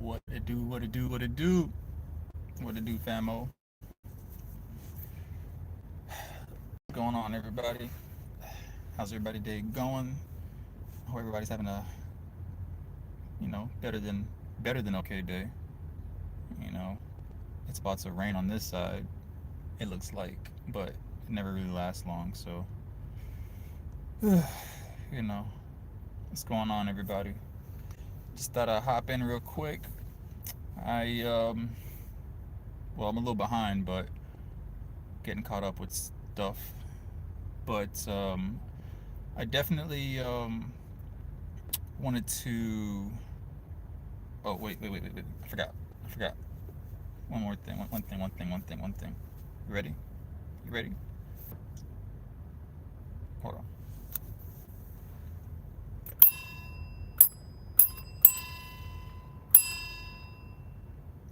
What it do, what it do, what it do, what it do, famo. What's going on, everybody? How's everybody day going? I hope everybody's having a, better than okay day. You know, it's about to rain on this side. It looks like, but it never really lasts long. So, you know, what's going on, everybody? Just thought I'd hop in real quick. I well, I'm a little behind, but getting caught up with stuff. But I definitely wanted to. Oh wait! I forgot. One more thing. One thing. You ready? You ready? Hold on.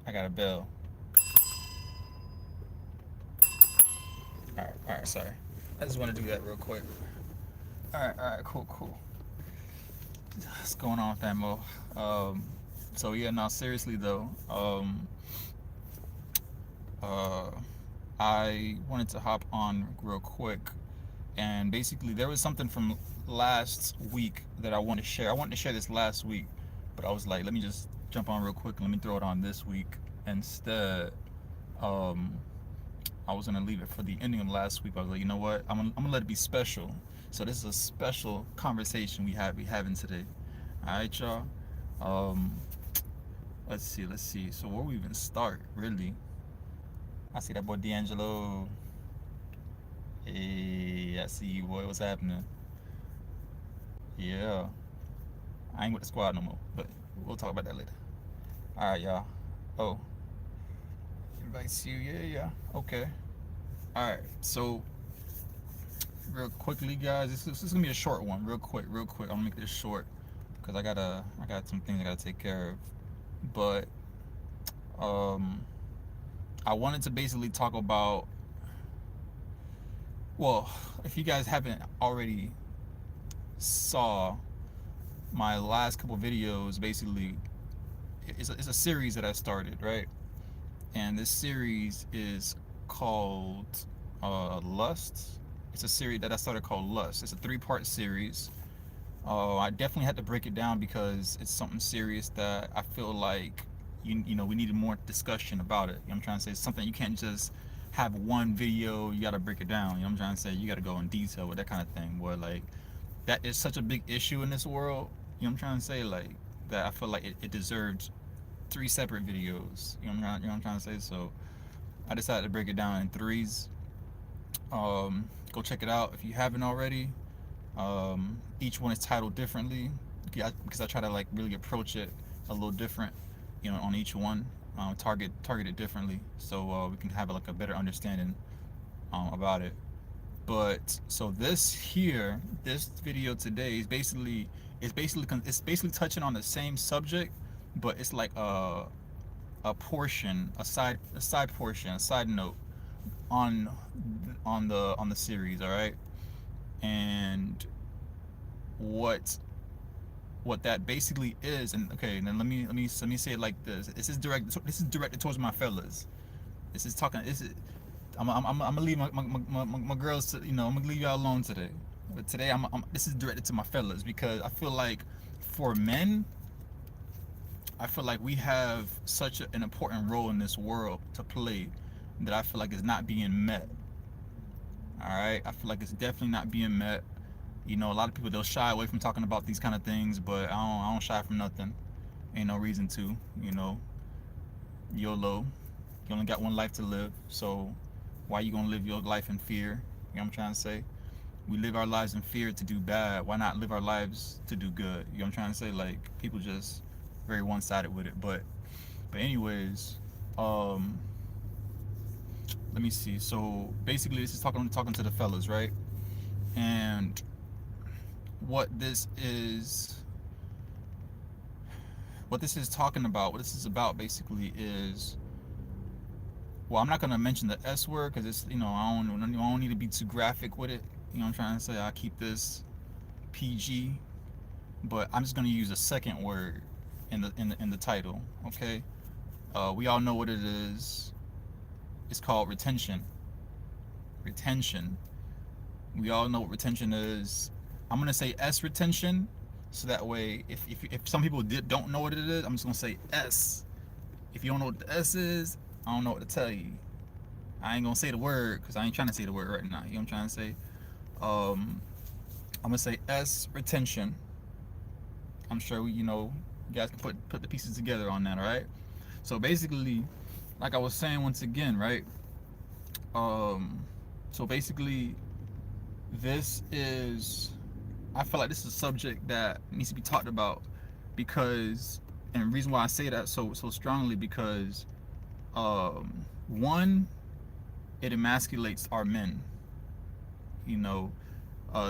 I got a bell. All right. Sorry. I just want to do that real quick. All right. Cool. What's going on, famo? So yeah, now seriously though, uh, I wanted to hop on real quick, and basically there was something from last week that I wanted to share. I wanted to share this last week, but I was like, let me just jump on real quick. Let me throw it on this week instead. Um, I was gonna leave it for the ending of last week. I was like, you know what? I'm gonna let it be special. So this is a special conversation we having today. All right, y'all. Um, let's see. So where we even start, really? I see that boy D'Angelo. Hey, I see you, boy. What's happening? Yeah, I ain't with the squad no more, but we'll talk about that later. All right, y'all. Oh, invites you. Yeah. Okay. All right. So real quickly, guys, this is gonna be a short one. Real quick. I'm gonna make this short because I got some things I gotta take care of. But um, I wanted to basically talk about. Well, if you guys haven't already saw my last couple videos, basically it's a series that I started, right? And this series is called Lust. It's a series that I started called Lust. It's a three-part series. I definitely had to break it down because it's something serious that I feel like we needed more discussion about it. You know what I'm trying to say? It's something you can't just have one video. You got to break it down. You know what I'm trying to say? You got to go in detail with that kind of thing. Where like that is such a big issue in this world. You know what I'm trying to say? Like that I feel like it deserves three separate videos. You know what I'm trying to say? So I decided to break it down in threes. Go check it out if you haven't already. Each one is titled differently because I try to like really approach it a little different, on each one. Target it differently so we can have like a better understanding about it. But so this video today is basically touching on the same subject, but it's like a portion, a side portion, a side note on on the series. All right, and what what that basically is. And okay, and then let me say it like this. This is directed towards my fellas. I'm gonna leave my girls to, I'm gonna leave y'all alone today. But today this is directed to my fellas because I feel like for men, I feel like we have such an important role in this world to play that I feel like is not being met. All right, I feel like it's definitely not being met. A lot of people, they'll shy away from talking about these kind of things, but I don't shy from nothing. Ain't no reason to. YOLO. You only got one life to live, so why you gonna live your life in fear? You know what I'm trying to say? We live our lives in fear to do bad. Why not live our lives to do good? You know what I'm trying to say? Like people just very one-sided with it. But anyways, um, let me see. So basically, this is talking to the fellas, right? And what this is talking about, what this is about basically is, well, I'm not gonna mention the S word because it's, I don't need to be too graphic with it. You know what I'm trying to say? I keep this PG, but I'm just gonna use a second word. in the title. Okay, we all know what it is. It's called retention. Retention. We all know what retention is. I'm gonna say S retention, so that way, if some people don't know what it is, I'm just gonna say S. If you don't know what the S is, I don't know what to tell you. I ain't gonna say the word because I ain't trying to say the word right now. You know what I'm trying to say? I'm gonna say S retention. I'm sure you guys can put the pieces together on that. All right. So basically, like I was saying once again, right? Um, so basically, this is I feel like this is a subject that needs to be talked about because, and the reason why I say that so strongly because, one, it emasculates our men. You know,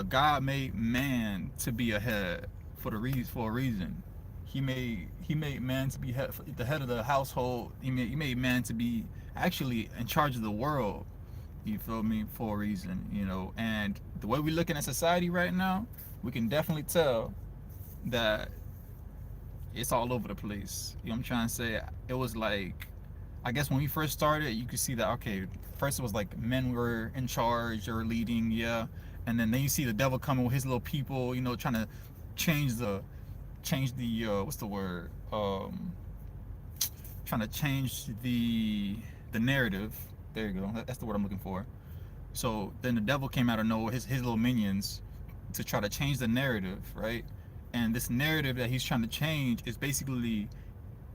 God made man to be a head for a reason. He made man to be the head of the household. He made man to be actually in charge of the world. You feel me? For a reason, And the way we're looking at society right now, we can definitely tell that it's all over the place. You know what I'm trying to say? It was like, I guess when we first started, you could see that, okay, first it was like men were in charge or leading, yeah. And then you see the devil coming with his little people, trying to change the what's the word? Trying to change the narrative. There you go. That's the word I'm looking for. So then the devil came out of nowhere, his little minions, to try to change the narrative, right? And this narrative that he's trying to change is basically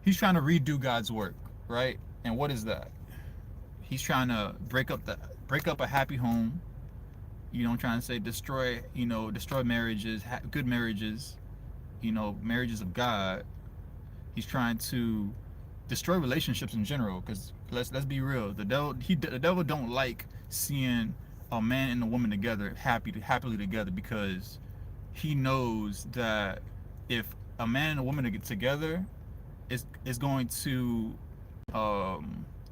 he's trying to redo God's work, right? And what is that? He's trying to break up a happy home. I'm trying to say destroy marriages, good marriages, marriages of God. He's trying to destroy relationships in general. Because let's be real, the devil don't like seeing a man and a woman together, happily together, because he knows that if a man and a woman get together, is going to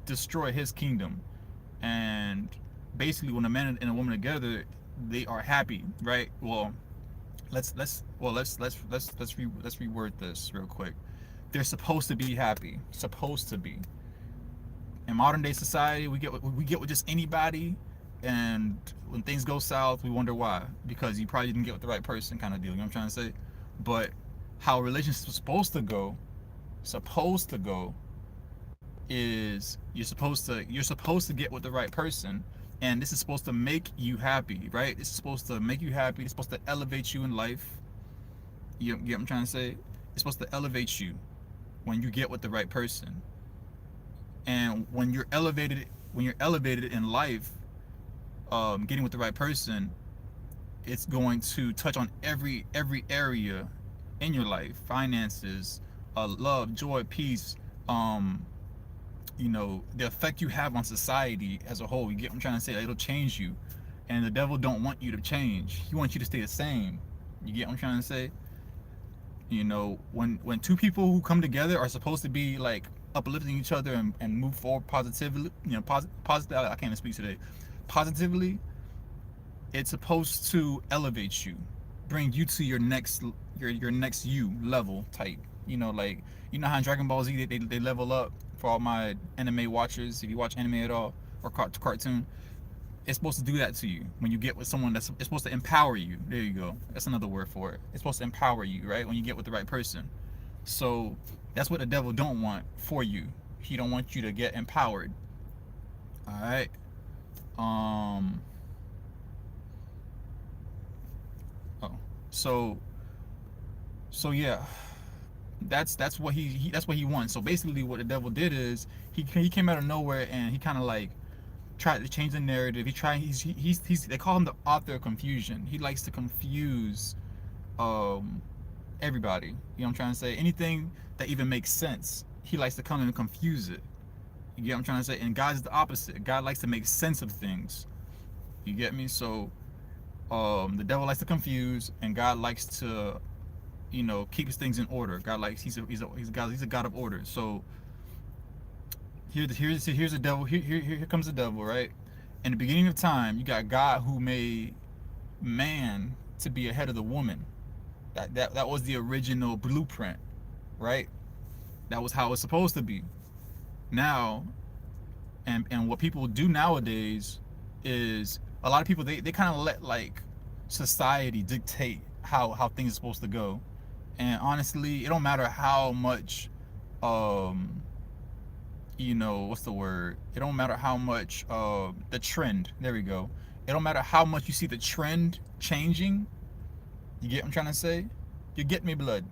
destroy his kingdom. And basically, when a man and a woman together, they are happy, right? Well, let's reword this real quick. They're supposed to be happy. Supposed to be. In modern day society, we get with just anybody, and when things go south, we wonder why. Because you probably didn't get with the right person, kind of deal. You know what I'm trying to say? But how relationships are supposed to go is you're supposed to get with the right person, and this is supposed to make you happy, right? It's supposed to make you happy. It's supposed to elevate you in life. You get what I'm trying to say? It's supposed to elevate you when you get with the right person. And when you're elevated in life, getting with the right person, it's going to touch on every area in your life: finances, love, joy, peace, the effect you have on society as a whole. You get what I'm trying to say? It'll change you, and the devil don't want you to change. He wants you to stay the same. You get what I'm trying to say? When two people who come together are supposed to be like uplifting each other and move forward positively, positive. I can't even speak today. Positively, it's supposed to elevate you, bring you to your next you level type. Like how in Dragon Ball Z they level up. For all my anime watchers, if you watch anime at all or cartoon, it's supposed to do that to you when you get with someone it's supposed to empower you. There you go. That's another word for it. It's supposed to empower you, right? When you get with the right person. So that's what the devil don't want for you. He don't want you to get empowered. All right. Oh. So yeah. That's what he wants. So basically, what the devil did is he came out of nowhere and he kind of like tried to change the narrative. He's they call him the author of confusion. He likes to confuse everybody. You know what I'm trying to say? Anything that even makes sense, he likes to come in and confuse it. You get what I'm trying to say? And God is the opposite. God likes to make sense of things. You get me? So the devil likes to confuse, and God likes to keep his things in order. God likes he's a God of order. So here's the devil. Here comes the devil, right? In the beginning of time, you got God who made man to be ahead of the woman. That was the original blueprint, right? That was how it was supposed to be. Now, and what people do nowadays is a lot of people they kind of let like society dictate how things are supposed to go. And honestly, it don't matter how much um what's the word? It don't matter how much the trend. There we go. It don't matter how much you see the trend changing. You get what I'm trying to say? You get me, blood?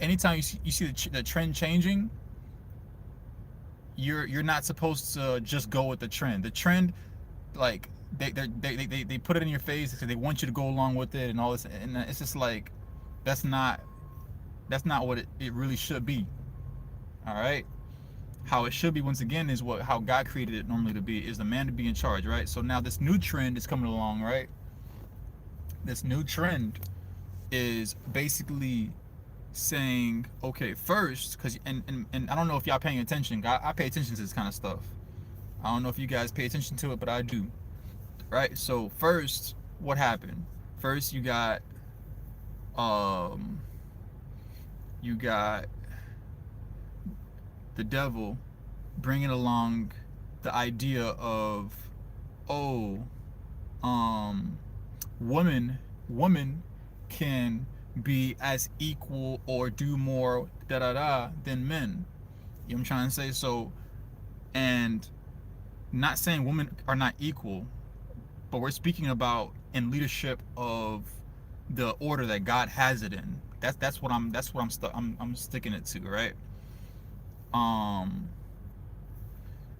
Anytime you see the trend changing, you're not supposed to just go with the trend. The trend, like they put it in your face because they want you to go along with it and all this, and it's just like that's not what it really should be. All right. How it should be, once again, is how God created it normally to be, is the man to be in charge, right? So now this new trend is coming along, right? This new trend is basically saying, okay, first, because and I don't know if y'all paying attention. I pay attention to this kind of stuff. I don't know if you guys pay attention to it, but I do, right? So first, what happened? First, you got the devil bringing along the idea of, oh, woman can be as equal or do more than men. You know what I'm trying to say? So, and not saying women are not equal, but we're speaking about in leadership of the order that God has it in. That's what I'm sticking it to, right? And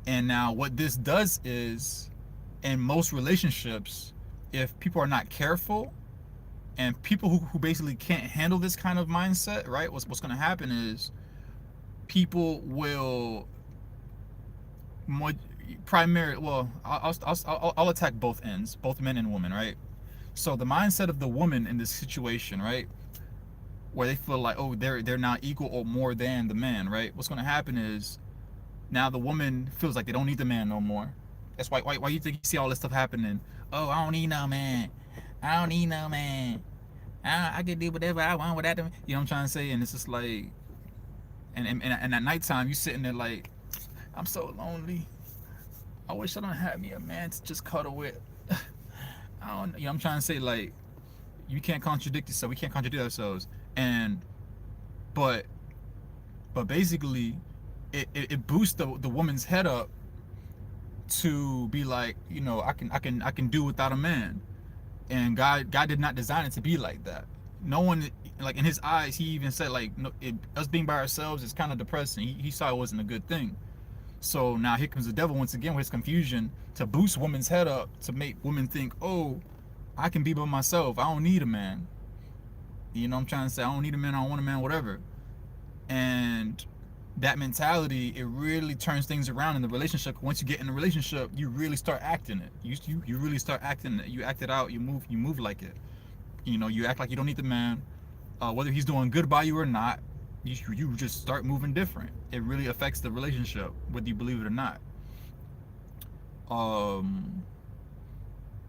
now what this does is, in most relationships, if people are not careful, and people who basically can't handle this kind of mindset, right? What's going to happen is people will more primary. Well, I'll attack both ends, both men and women, right? So the mindset of the woman in this situation, right, where they feel like, oh, they're not equal or more than the man, right? What's going to happen is now the woman feels like they don't need the man no more. That's why you think you see all this stuff happening. Oh, I don't need no man. I don't need no man. I can do whatever I want without them. You know what I'm trying to say? And it's just like, and at nighttime you sitting there like, I'm so lonely. I wish I don't have me a man to just cuddle with. I don't. You know what I'm trying to say? Like, you can't contradict yourself. We can't contradict ourselves. And but basically, it boosts the woman's head up to be like, I can do without a man. And God did not design it to be like that. No one, like, in his eyes, he even said, like, no, us being by ourselves is kind of depressing. He saw it wasn't a good thing. So now here comes the devil once again with his confusion to boost women's head up, to make women think, oh, I can be by myself. I don't need a man. You know what I'm trying to say? I don't need a man. I don't want a man, whatever. And that mentality, it really turns things around in the relationship. Once you get in a relationship, you really start acting it. You really start acting it. You act it out. You move like it. You act like you don't need the man. Whether he's doing good by you or not, you just start moving different. It really affects the relationship, whether you believe it or not.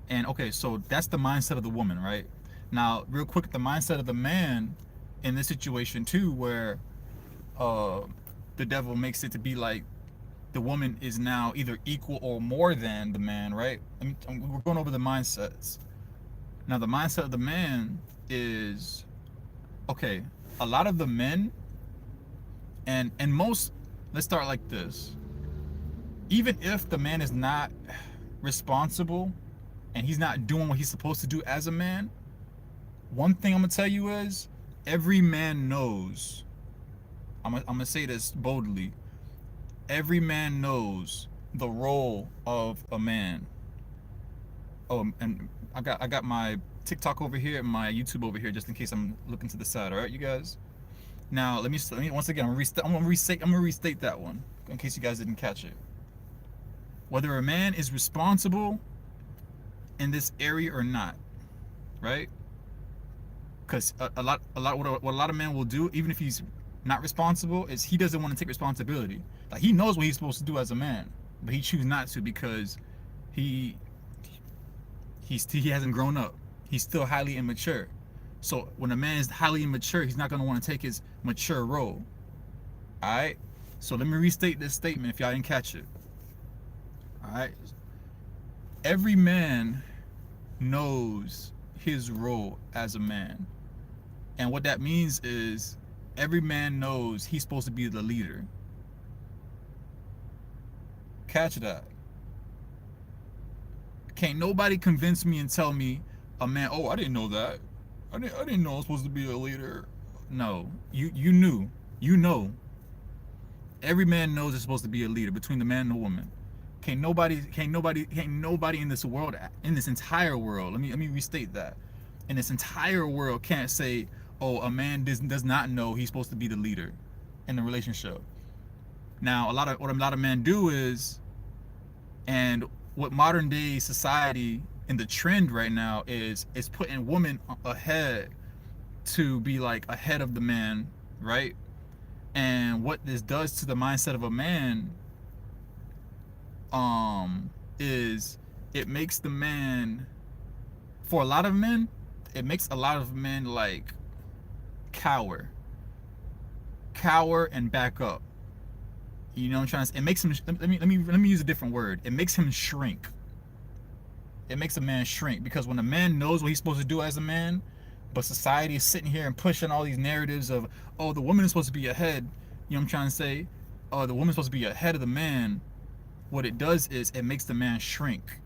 And okay, so that's the mindset of the woman, right? Now, real quick, the mindset of the man in this situation too, where the devil makes it to be like the woman is now either equal or more than the man, right? We're going over the mindsets. Now, the mindset of the man is, okay, a lot of the men, and most, let's start like this. Even if the man is not responsible and he's not doing what he's supposed to do as a man, one thing I'm gonna tell you is, every man knows, I'm gonna say this boldly, every man knows the role of a man. Oh, and I got my TikTok over here and my YouTube over here, just in case I'm looking to the side. All right, you guys. Now let me once again, I'm gonna restate that one in case you guys didn't catch it. Whether a man is responsible in this area or not, right? Because a lot what a lot of men will do, even if he's not responsible, is he doesn't want to take responsibility. Like, he knows what he's supposed to do as a man, but he chooses not to because he hasn't grown up. He's still highly immature. So when a man is highly immature, he's not going to want to take his mature role. All right. So let me restate this statement if y'all didn't catch it. All right. Every man knows his role as a man. And what that means is every man knows he's supposed to be the leader. Catch that. Can't nobody convince me and tell me a man, oh, I didn't know that. I didn't know I was supposed to be a leader. No, you knew. You know. Every man knows it's supposed to be a leader between the man and the woman. Can't nobody in this world, in this entire world, let me restate that. In this entire world can't say, oh, a man does not know he's supposed to be the leader in the relationship. Now, what a lot of men do is, and what modern day society and the trend right now is putting women ahead to be like ahead of the man, right? And what this does to the mindset of a man is it makes the man, for a lot of men, it makes a lot of men like cower and back up. You know what I'm trying to say? It makes him, let me use a different word. It makes him shrink. It makes a man shrink, because when a man knows what he's supposed to do as a man, but society is sitting here and pushing all these narratives of, oh, the woman is supposed to be ahead, you know what I'm trying to say? Oh, the woman's supposed to be ahead of the man. What it does is it makes the man shrink.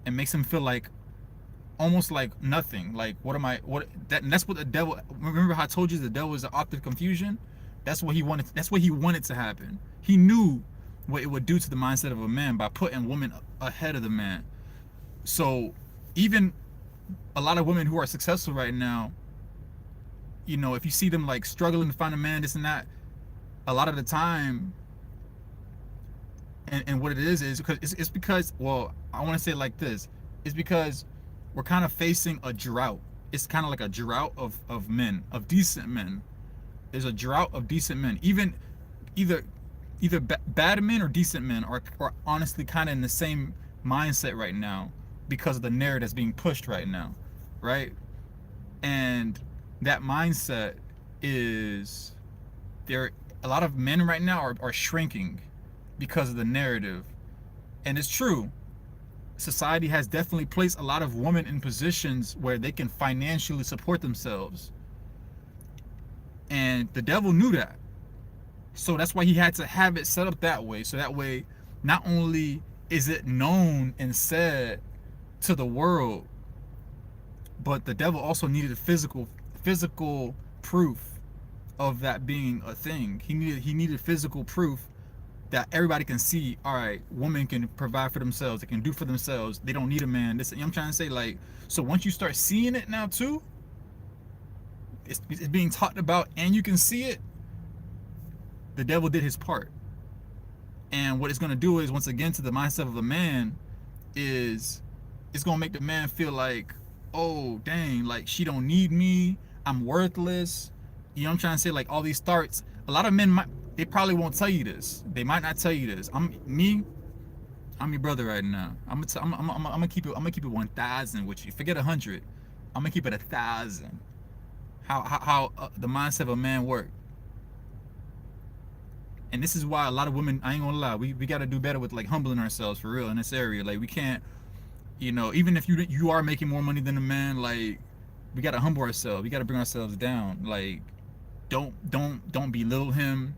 It makes him feel like almost like nothing. Like, and that's what the devil, remember how I told you the devil is the author of confusion? That's what he wanted to happen. He knew what it would do to the mindset of a man by putting women ahead of the man. So even a lot of women who are successful right now, you know, if you see them like struggling to find a man, this and that, a lot of the time, and what it is because it's because, well, I want to say it like this. It's because we're kind of facing a drought. It's kind of like a drought of men, of decent men. There's a drought of decent men. Even either bad men or decent men are honestly kind of in the same mindset right now because of the narrative that's being pushed right now, right? And that mindset is, there, a lot of men right now are shrinking because of the narrative. And it's true. Society has definitely placed a lot of women in positions where they can financially support themselves. And the devil knew that. So that's why he had to have it set up that way. So that way, not only is it known and said to the world, but the devil also needed physical proof of that being a thing. He needed physical proof that everybody can see, all right, women can provide for themselves, they can do for themselves, they don't need a man. This, you know what I'm trying to say? Like, so once you start seeing it now too, it's being talked about and you can see it, the devil did his part. And what it's going to do is, once again, to the mindset of a man, is it's going to make the man feel like, oh, dang, like she don't need me, I'm worthless. You know what I'm trying to say? Like, all these starts, a lot of men they probably won't tell you this. They might not tell you this. I'm your brother right now. I'm gonna keep it 1,000 with you. Forget 100. I'm gonna keep it 1,000. How the mindset of a man work. And this is why a lot of women, I ain't gonna lie, we got to do better with like humbling ourselves for real in this area. Like, we can't, you know, even if you are making more money than a man, like, we got to humble ourselves. We got to bring ourselves down. Like, don't belittle him.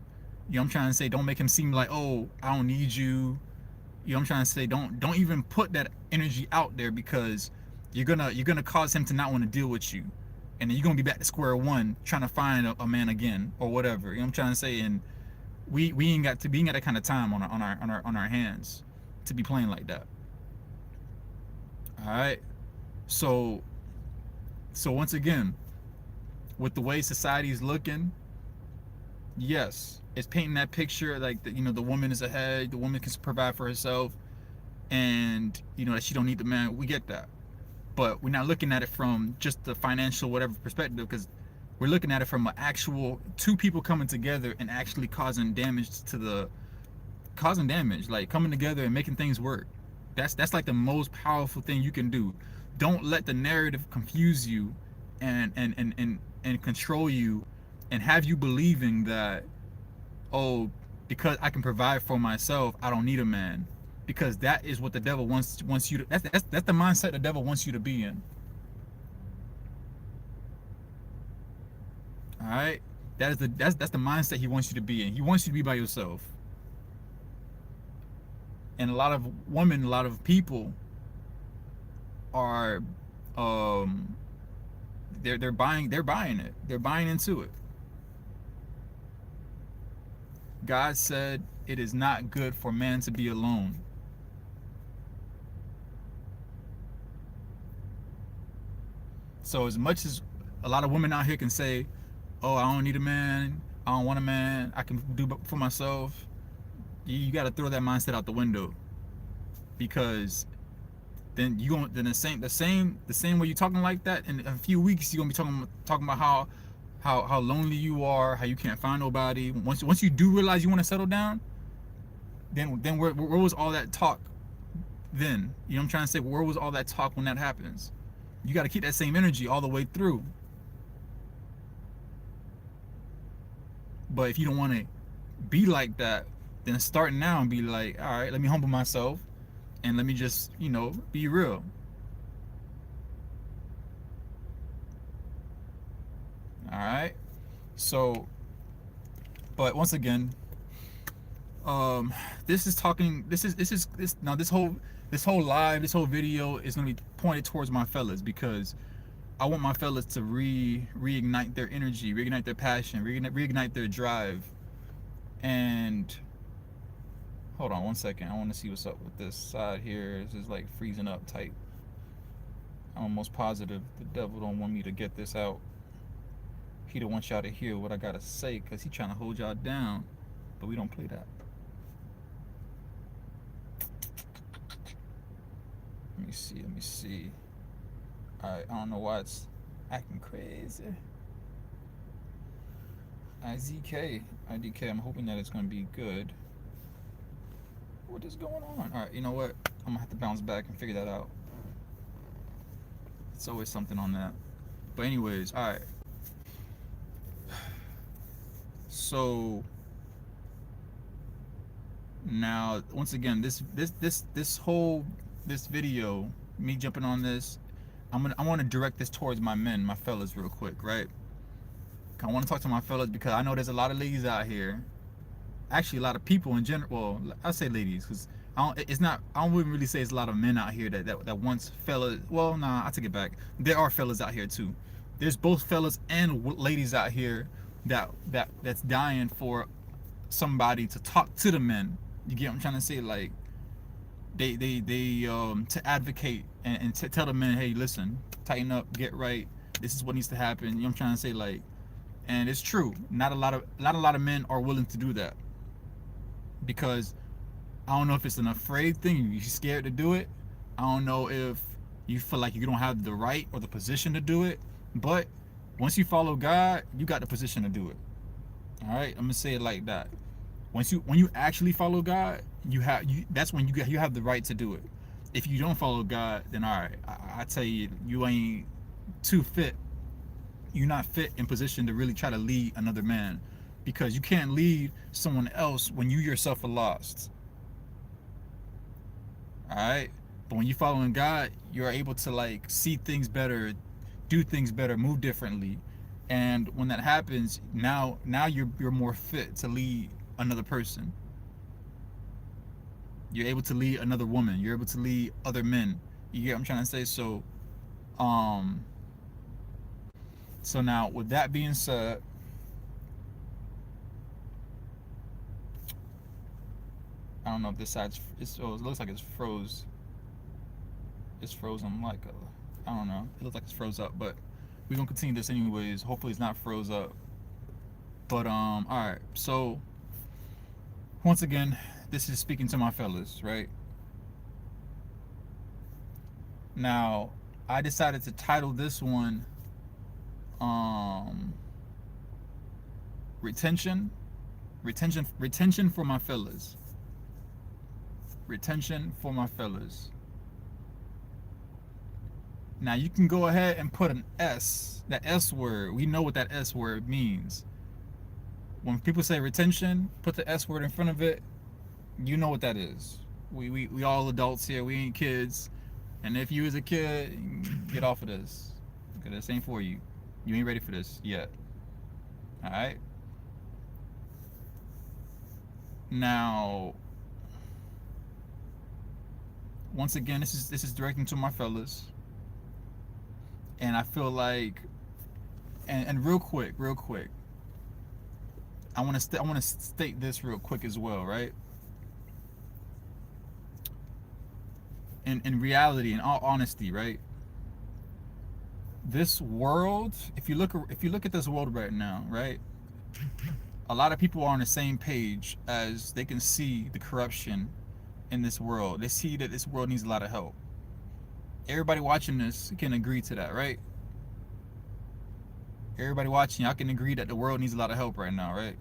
You know what I'm trying to say? Don't make him seem like, oh, I don't need you. You know what I'm trying to say? Don't even put that energy out there, because you're gonna cause him to not want to deal with you, and then you're gonna be back to square one trying to find a man again or whatever. You know what I'm trying to say? And we ain't got that kind of time on our hands to be playing like that. All right. So once again, with the way society is looking, yes, it's painting that picture like the, you know, the woman is ahead, the woman can provide for herself, and you know that she don't need the man. We get that, but we're not looking at it from just the financial whatever perspective, because we're looking at it from an actual two people coming together and actually causing damage, like coming together and making things work. That's like the most powerful thing you can do. Don't let the narrative confuse you and control you and have you believing that, oh, because I can provide for myself, I don't need a man. Because that is what the devil wants you to. That's the mindset the devil wants you to be in. All right, that's the mindset he wants you to be in. He wants you to be by yourself. And a lot of women, a lot of people are, um, they're buying it. They're buying into it. God said it is not good for man to be alone. So as much as a lot of women out here can say, "Oh, I don't need a man. I don't want a man. I can do for myself." You got to throw that mindset out the window, because then you going then the same way you talking like that in a few weeks you're gonna be talking about how lonely you are, how you can't find nobody. Once you do realize you want to settle down, then where was all that talk then? You know what I'm trying to say? Where was all that talk when that happens? You got to keep that same energy all the way through. But if you don't want to be like that, then start now and be like, all right, let me humble myself and let me just, be real. All right. So, but once again, this is talking. This now this whole live, this whole video is gonna be pointed towards my fellas, because I want my fellas to reignite their energy, reignite their passion, reignite their drive. And hold on one second. I want to see what's up with this side here. This is like freezing up tight. I'm almost positive the devil don't want me to get this out. He don't want y'all to hear what I gotta say, because he trying to hold y'all down. But we don't play that. Let me see. Alright, I don't know why it's acting crazy. IDK, I'm hoping that it's gonna be good. What is going on? Alright, you know what? I'm gonna have to bounce back and figure that out. It's always something on that. But anyways, alright. So now once again, this video, me jumping on this, I want to direct this towards my men, my fellas, real quick, right? I want to talk to my fellas because I know there's a lot of ladies out here. Actually, a lot of people in general. Well, I say ladies because I wouldn't really say it's a lot of men out here that wants fellas. Well, nah, I take it back. There are fellas out here too. There's both fellas and ladies out here that's dying for somebody to talk to the men. You get what I'm trying to say? Like they to advocate and to tell the men, hey, listen, tighten up, get right. This is what needs to happen. You know what I'm trying to say? Like, and it's true. Not a lot of men are willing to do that, because I don't know if it's an afraid thing. You're scared to do it. I don't know if you feel like you don't have the right or the position to do it. But once you follow God, you got the position to do it. All right, I'm gonna say it like that. When you actually follow God, that's when you have the right to do it. If you don't follow God, then all right, I tell you, you ain't too fit. You're not fit in position to really try to lead another man, because you can't lead someone else when you yourself are lost. All right, but when you following God, you're able to like see things better, do things better, move differently, and when that happens, now you're more fit to lead another person. You're able to lead another woman. You're able to lead other men. You get what I'm trying to say? So now with that being said, I don't know if this side's it looks like it's froze. It's frozen like I don't know. It looks like it's froze up, but we're gonna continue this anyways. Hopefully it's not froze up. But alright, so once again, this is speaking to my fellas, right? Now, I decided to title this one retention for my fellas. Retention for my fellas. Now you can go ahead and put an S, that S word. We know what that S word means. When people say retention, put the S word in front of it. You know what that is. We all adults here. We ain't kids. And if you was a kid, get off of this. Because this ain't for you. You ain't ready for this yet. Alright? Now, once again, this is directing to my fellas. And I feel like, and real quick, I want to state this real quick as well, right? In reality, in all honesty, right? This world, if you look at this world right now, right? A lot of people are on the same page as they can see the corruption in this world. They see that this world needs a lot of help. Everybody watching this can agree to that, right? Everybody watching, y'all can agree that the world needs a lot of help right now, right?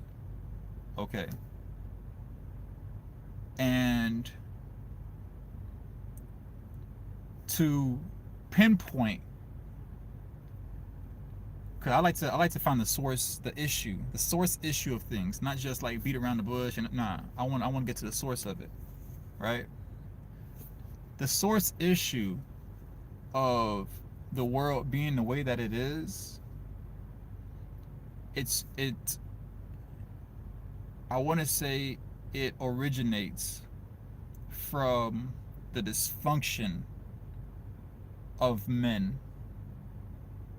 Okay. And to pinpoint, because I like to find the source issue of things, not just like beat around the bush. And nah, I want to get to the source of it, right? The source issue of the world being the way that it is, I want to say it originates from the dysfunction of men,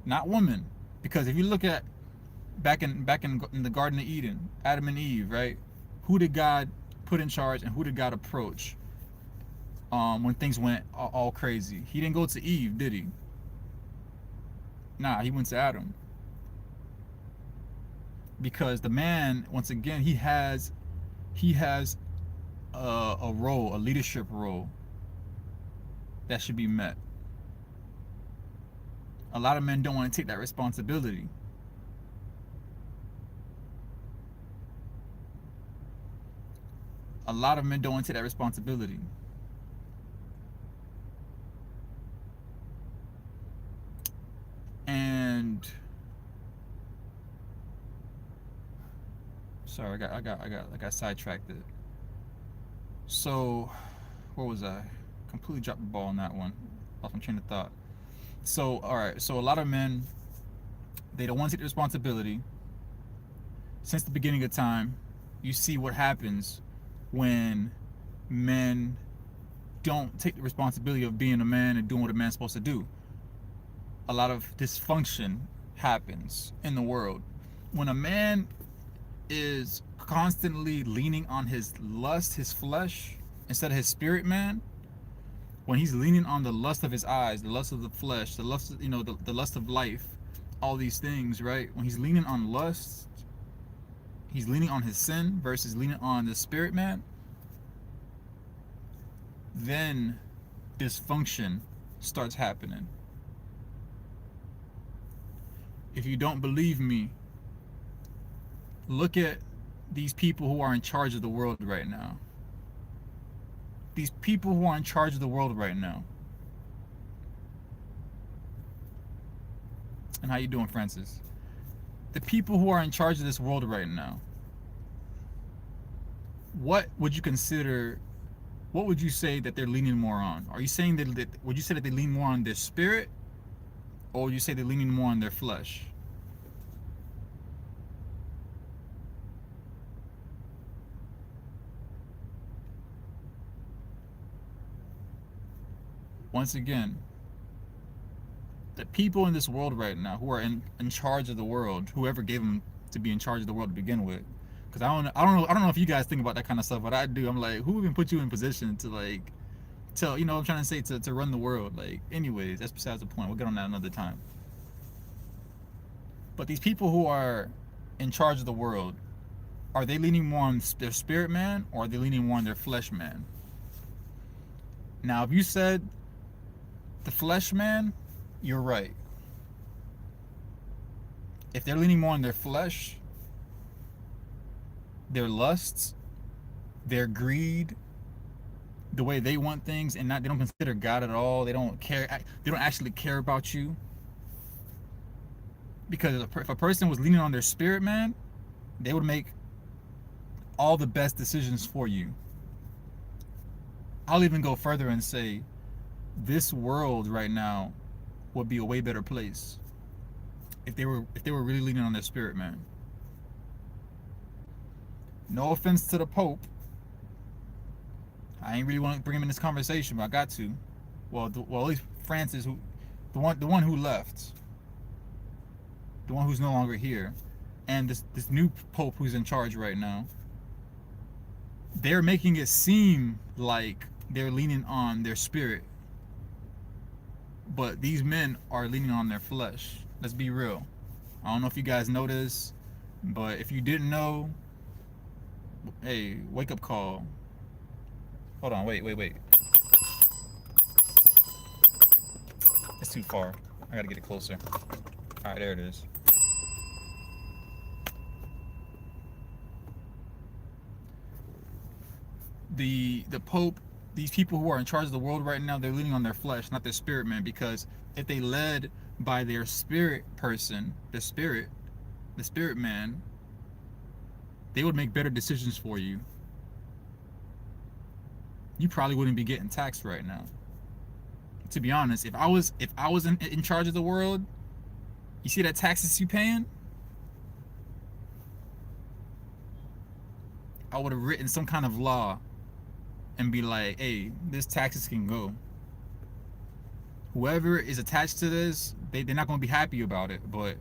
not women. Because if you look at back in the Garden of Eden, Adam and Eve, right? Who did God put in charge and who did God approach when things went all crazy? He didn't go to Eve, did he? Nah, he went to Adam. Because the man, once again, he has a role, a leadership role that should be met. A lot of men don't want to take that responsibility. A lot of men don't want to take that responsibility. And sorry, I got sidetracked. So, where was I? Completely dropped the ball on that one. Lost my train of thought. So, all right. So a lot of men, they don't want to take the responsibility. Since the beginning of time, you see what happens when men don't take the responsibility of being a man and doing what a man's supposed to do. A lot of dysfunction happens in the world. When a man is constantly leaning on his lust, his flesh, instead of his spirit man, when he's leaning on the lust of his eyes, the lust of the flesh, the lust of, the lust of life, all these things, right? When he's leaning on lust, he's leaning on his sin versus leaning on the spirit man, then dysfunction starts happening. If you don't believe me, look at these people who are in charge of the world right now. These people who are in charge of the world right now. And how you doing, Francis? The people who are in charge of this world right now. What would you consider? What would you say that they're leaning more on? Are you saying that would you say that they lean more on their spirit, or would you say they're leaning more on their flesh? Once again, the people in this world right now who are in charge of the world, whoever gave them to be in charge of the world to begin with, because I don't know if you guys think about that kind of stuff, but I do. I'm like, who even put you in position to like tell, I'm trying to say to run the world? Like, anyways, that's besides the point. We'll get on that another time. But these people who are in charge of the world, are they leaning more on their spirit man, or are they leaning more on their flesh man? Now, if you said the flesh man, you're right. If they're leaning more on their flesh, their lusts, their greed, the way they want things, and they don't consider God at all. They don't care. They don't actually care about you. Because if a person was leaning on their spirit man, They would make all the best decisions for you. I'll even go further and say this world right now would be a way better place if they were really leaning on their spirit, man. No offense to the Pope. I ain't really want to bring him in this conversation, but I got to. Well, at least Francis, the one who left, the one who's no longer here, and this new Pope who's in charge right now. They're making it seem like they're leaning on their spirit, but these men are leaning on their flesh. Let's be real. I don't know if you guys know this, but if you didn't know, hey, wake up call. Hold on, wait. It's too far. I gotta get it closer. All right, there it is. The Pope, these people who are in charge of the world right now, they're leaning on their flesh, not their spirit, man. Because if they led by their spirit person, the spirit man, they would make better decisions for you. You probably wouldn't be getting taxed right now. To be honest, if I was in charge of the world, you see that taxes you paying? I would have written some kind of law and be like, hey, this taxes can go. Whoever is attached to this, they're not going to be happy about it, but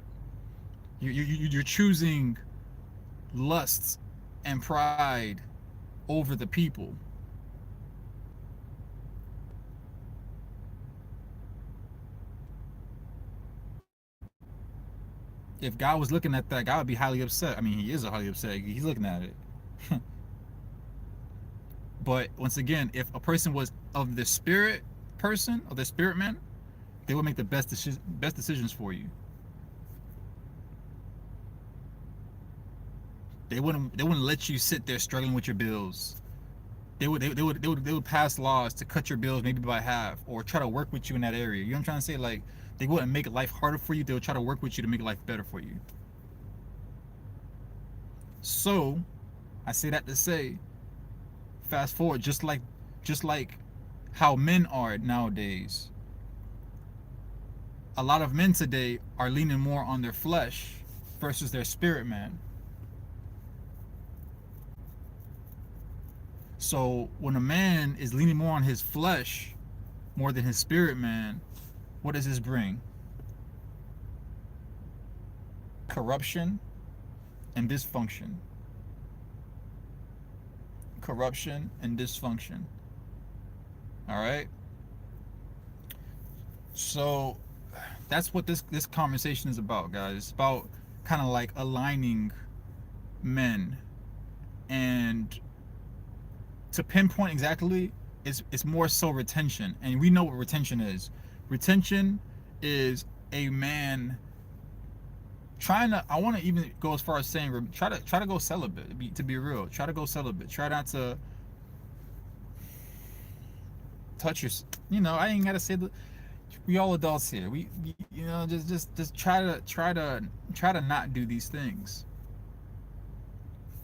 you're choosing lust and pride over the people. If God was looking at that, God would be highly upset. I mean, he is highly upset. He's looking at it. But once again, if a person was of the spirit person, or the spirit man, they would make the best decisions for you. They wouldn't let you sit there struggling with your bills. They would pass laws to cut your bills maybe by half, or try to work with you in that area. You know what I'm trying to say? Like, they wouldn't make life harder for you. They would try to work with you to make life better for you. So, I say that to say, fast forward, just like how men are nowadays. A lot of men today are leaning more on their flesh versus their spirit man. So when a man is leaning more on his flesh more than his spirit man, what does this bring? Corruption and dysfunction. Corruption and dysfunction. All right? So that's what this conversation is about, guys. It's about kind of like aligning men, and to pinpoint exactly, it's more so retention. And we know what retention is. Retention is a man trying to, I want to even go as far as saying, try to go celibate, to be real. Try to go celibate. Try not to touch your, I ain't gotta say that. We all adults here. We just try to not do these things.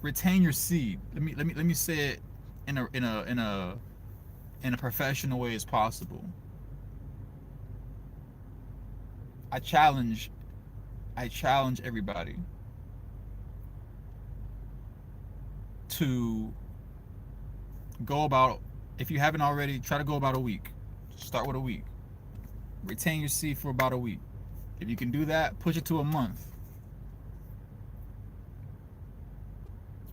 Retain your seed. Let me say it in a professional way as possible. I challenge everybody to go about, if you haven't already, try to go about a week. Start with a week. Retain your seed for about a week. If you can do that, push it to a month.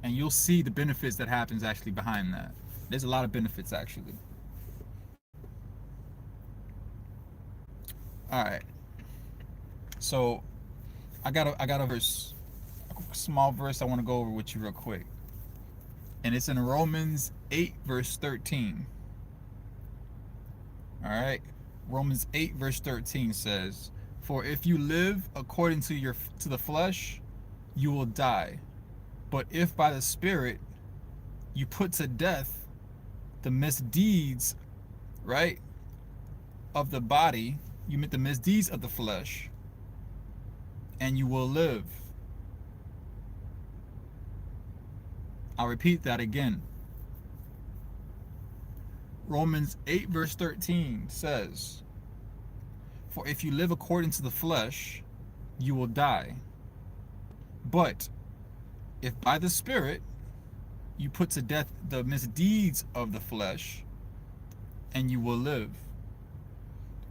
And you'll see the benefits that happens actually behind that. There's a lot of benefits actually. All right. So I got a verse, a small verse I want to go over with you real quick. And it's in Romans 8 verse 13. All right. Romans 8 verse 13 says, "For if you live according to the flesh, you will die. But if by the Spirit you put to death the misdeeds, right, of the body, you meant the misdeeds of the flesh, and you will live." I'll repeat that again. Romans 8 verse 13 says, "For if you live according to the flesh, you will die. But if by the Spirit you put to death the misdeeds of the flesh, and you will live."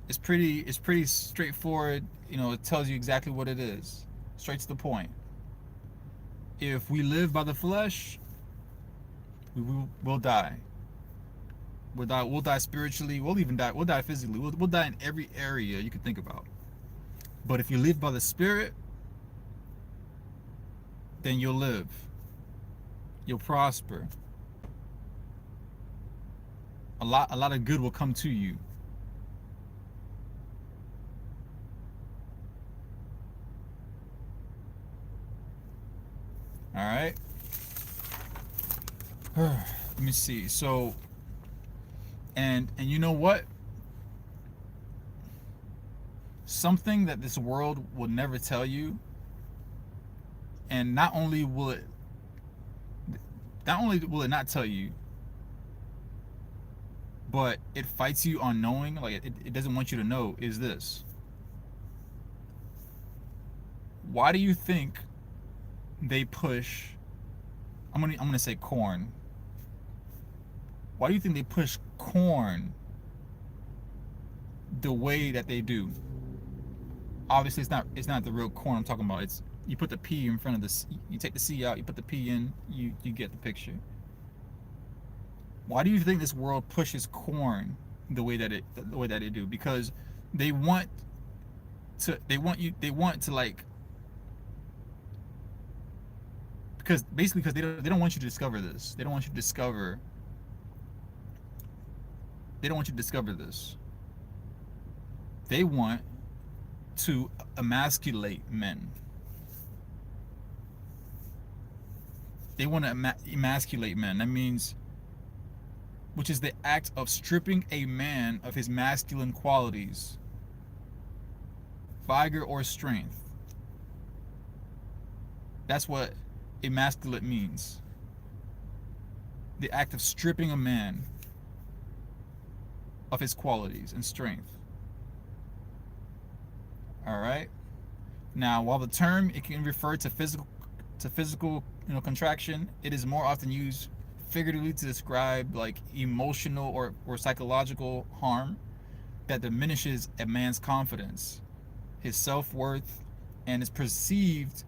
It's pretty straightforward. It tells you exactly what it is. Straight to the point. If we live by the flesh, we'll die. We'll die spiritually. We'll even die. We'll die physically. We'll die in every area you could think about. But if you live by the Spirit, then you'll live. You'll prosper. A lot of good will come to you. All right. Let me see. So, and you know what? Something that this world will never tell you, and not only will it not tell you, but it fights you on knowing, like it doesn't want you to know, is this. Why do you think they push, I'm gonna say corn. Why do you think they push corn the way that they do? Obviously it's not the real corn I'm talking about. It's, you put the P in front of the, you take the C out, you put the P in, you get the picture. Why do you think this world pushes corn the way that they do? Because they want to like, because they don't want you to discover this. They don't want you to discover this. They want to emasculate men. They want to emasculate men. That means, which is the act of stripping a man of his masculine qualities, vigor or strength. That's what emasculate means. The act of stripping a man of his qualities and strength. All right. Now, while the term, it can refer to physical contraction, it is more often used figuratively to describe like emotional or psychological harm that diminishes a man's confidence, his self-worth, and his perceived,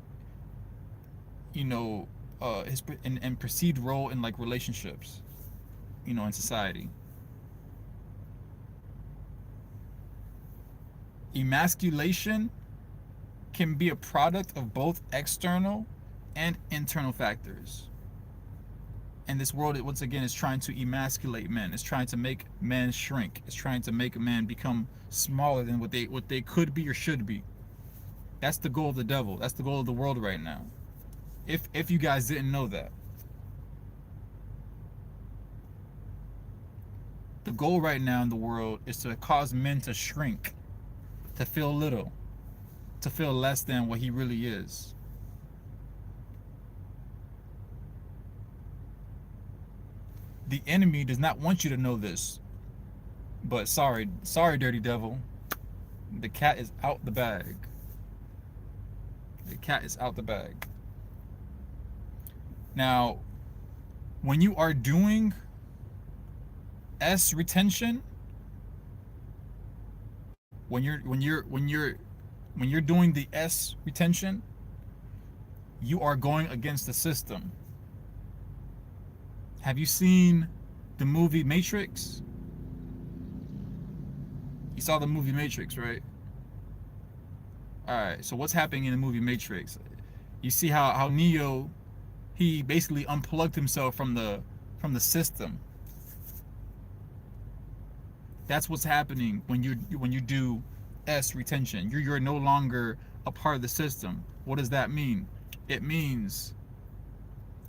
his and perceived role in like relationships, in society. Emasculation can be a product of both external and internal factors. And this world, once again, is trying to emasculate men. It's trying to make men shrink. It's trying to make a man become smaller than what they could be or should be. That's the goal of the devil. That's the goal of the world right now. If you guys didn't know that. The goal right now in the world is to cause men to shrink, to feel little, to feel less than what he really is. The enemy does not want you to know this. But sorry, dirty devil. The cat is out the bag. The cat is out the bag. Now, when you are doing S retention, when you're doing the S retention, you are going against the system. Have you seen the movie Matrix? You saw the movie Matrix, right? Alright, so what's happening in the movie Matrix? You see how Neo, he basically unplugged himself from the system. That's what's happening when you do S retention. You're no longer a part of the system. What does that mean? It means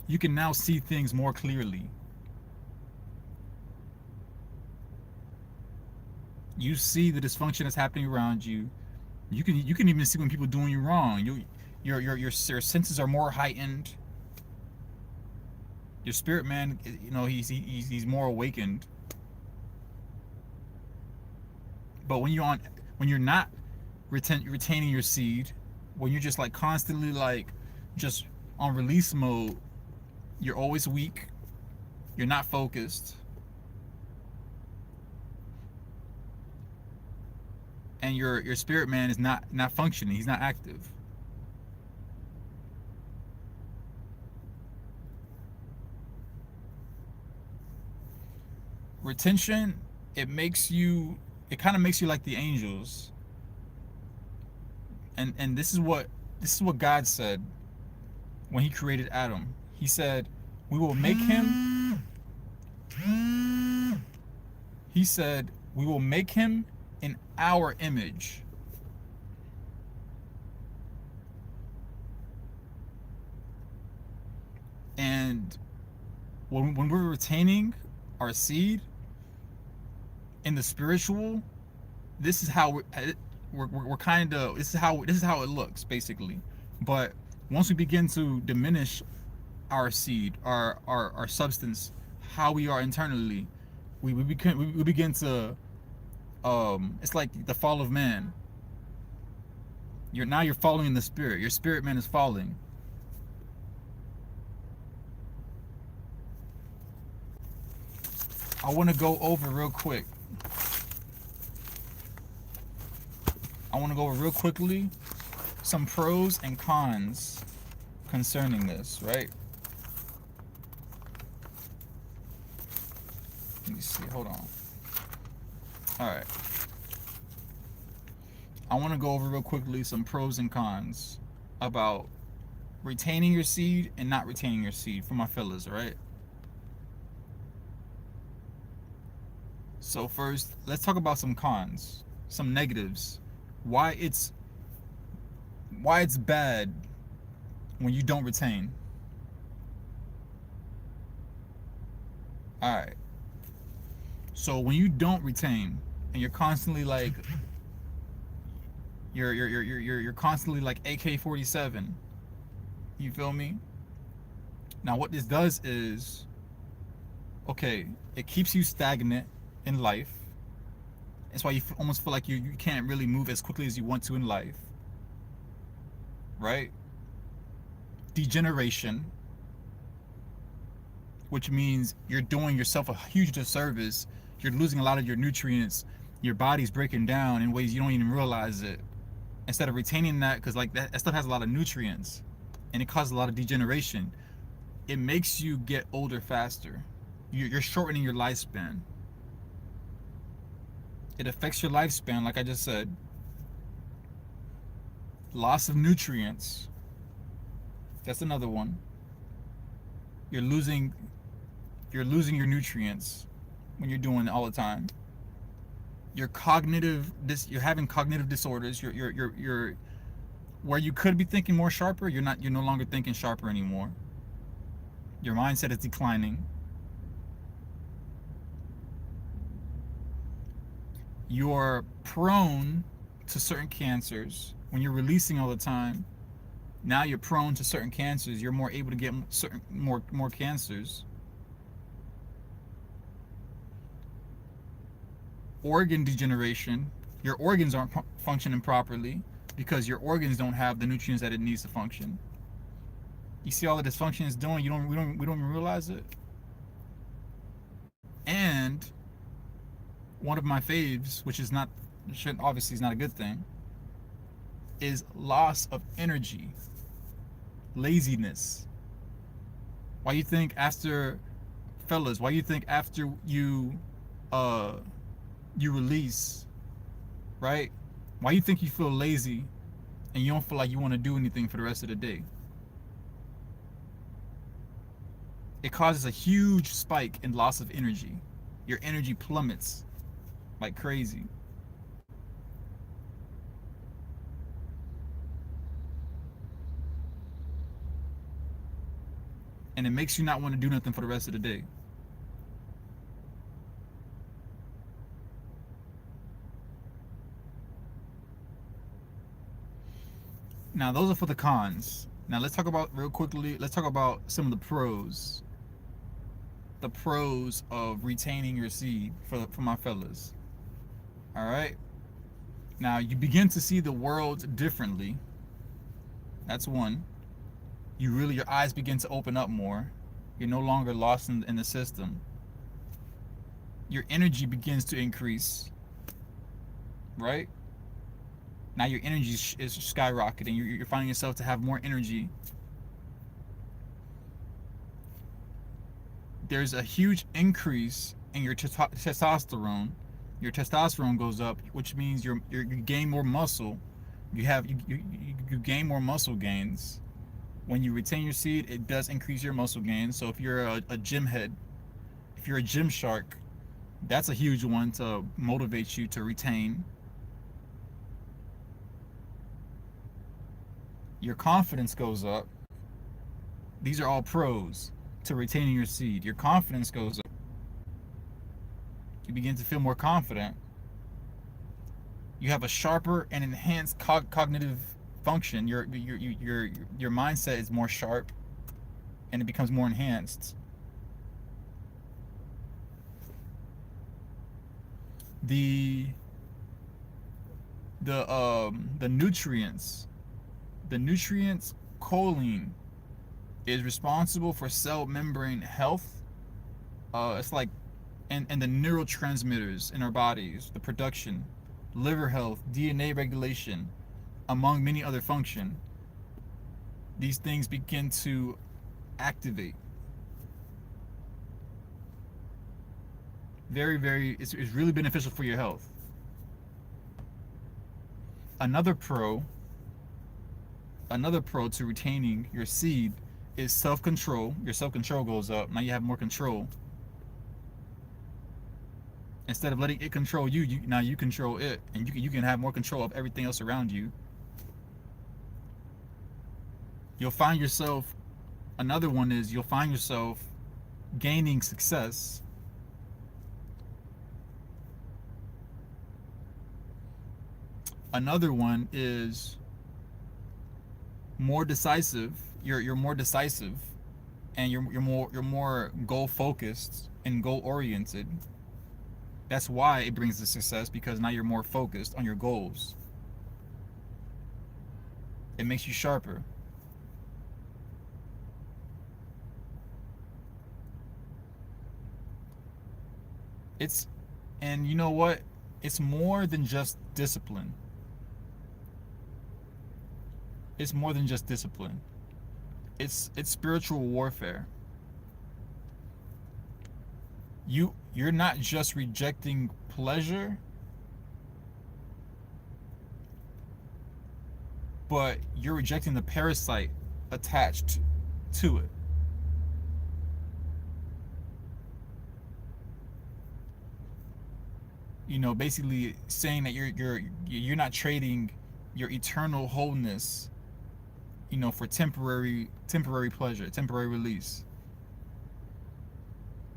you can now see things more clearly. You see the dysfunction that's happening around you. You can even see when people are doing you wrong. Your senses are more heightened. Your spirit man, he's more awakened. But when you're not retaining your seed, when you're just like constantly like just on release mode, you're always weak. You're not focused, and your spirit man is not functioning. He's not active. Retention, it kind of makes you like the angels. And this is what God said when he created Adam. He said, "We will make him." He said, "We will make him in our image." And when we're retaining our seed in the spiritual, this is how we're kind of this is how it looks basically. But once we begin to diminish our seed, our substance, how we are internally, we begin to it's like the fall of man. You're following the spirit. Your spirit man is falling. I want to go over real quick. I want to go over real quickly some pros and cons concerning this, right? Let me see. Hold on. All right. I want to go over real quickly some pros and cons about retaining your seed and not retaining your seed for my fellas, right? So first, let's talk about some cons, some negatives. Why it's bad when you don't retain. All right. So when you don't retain and you're constantly like you're constantly like AK-47, you feel me? Now what this does is, okay, it keeps you stagnant in life. That's why you almost feel like you can't really move as quickly as you want to in life, right? Degeneration, which means you're doing yourself a huge disservice. You're losing a lot of your nutrients. Your body's breaking down in ways you don't even realize it. Instead of retaining that, because like that stuff has a lot of nutrients, and it causes a lot of degeneration. It makes you get older faster. You're shortening your lifespan. It affects your lifespan, like I just said. Loss of nutrients. That's another one. You're losing your nutrients when you're doing it all the time. You're having cognitive disorders. You're where you could be thinking more sharper, you're no longer thinking sharper anymore. Your mindset is declining. You're prone to certain cancers when you're releasing all the time. Now you're prone to certain cancers. You're more able to get certain more cancers. Organ degeneration. Your organs aren't functioning properly because your organs don't have the nutrients that it needs to function. You see all the dysfunction it's doing. We don't even realize it. And one of my faves, which is obviously is not a good thing, is loss of energy, laziness. Why you think after you release, right? Why you think you feel lazy and you don't feel like you want to do anything for the rest of the day? It causes a huge spike in loss of energy. Your energy plummets like crazy. And it makes you not want to do nothing for the rest of the day. Now those are for the cons. Now let's talk about some of the pros. the pros of retaining your seed for my fellas. All right. Now you begin to see the world differently. That's one. Your eyes begin to open up more. You're no longer lost in the system. Your energy begins to increase, right? Now your energy is skyrocketing. You're finding yourself to have more energy. There's a huge increase in your testosterone. Your testosterone goes up, which means you gain more muscle. You gain more muscle gains. When you retain your seed, it does increase your muscle gains. So if you're a gym head, if you're a gym shark, that's a huge one to motivate you to retain. Your confidence goes up. These are all pros to retaining your seed. Your confidence goes up. You begin to feel more confident. You have a sharper and enhanced cognitive function. Your mindset is more sharp, and it becomes more enhanced. The nutrients, choline is responsible for cell membrane health. It's like, and the neurotransmitters in our bodies, the production, liver health, DNA regulation, among many other functions. These things begin to activate. It's really beneficial for your health. Another pro to retaining your seed is self-control. Your self-control goes up. Now you have more control. Instead of letting it control you, now you control it, and you can have more control of everything else around you. You'll find yourself, another one is you'll find yourself gaining success. Another one is more decisive. You're more decisive, and you're more goal focused and goal oriented. That's why it brings the success, because now you're more focused on your goals. It makes you sharper. And you know what? It's more than just discipline. It's more than just discipline. It's spiritual warfare. You're not just rejecting pleasure, but you're rejecting the parasite attached to it. Basically saying that you're not trading your eternal wholeness, for temporary pleasure, temporary release.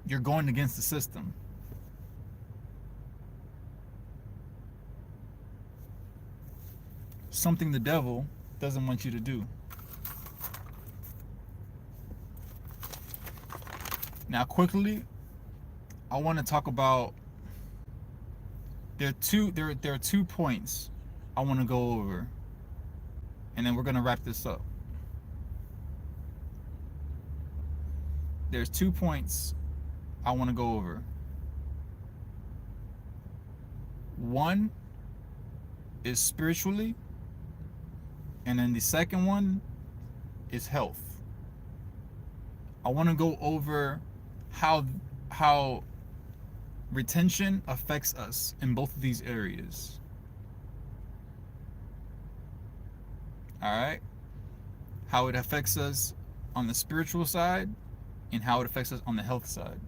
You're going against the system. Something the devil doesn't want you to do. Now, quickly, I want to talk about. There are two points I want to go over, and then we're gonna wrap this up. There's 2 points I want to go over. One is spiritually, and then the second one is health. I want to go over how retention affects us in both of these areas. All right? How it affects us on the spiritual side, and how it affects us on the health side.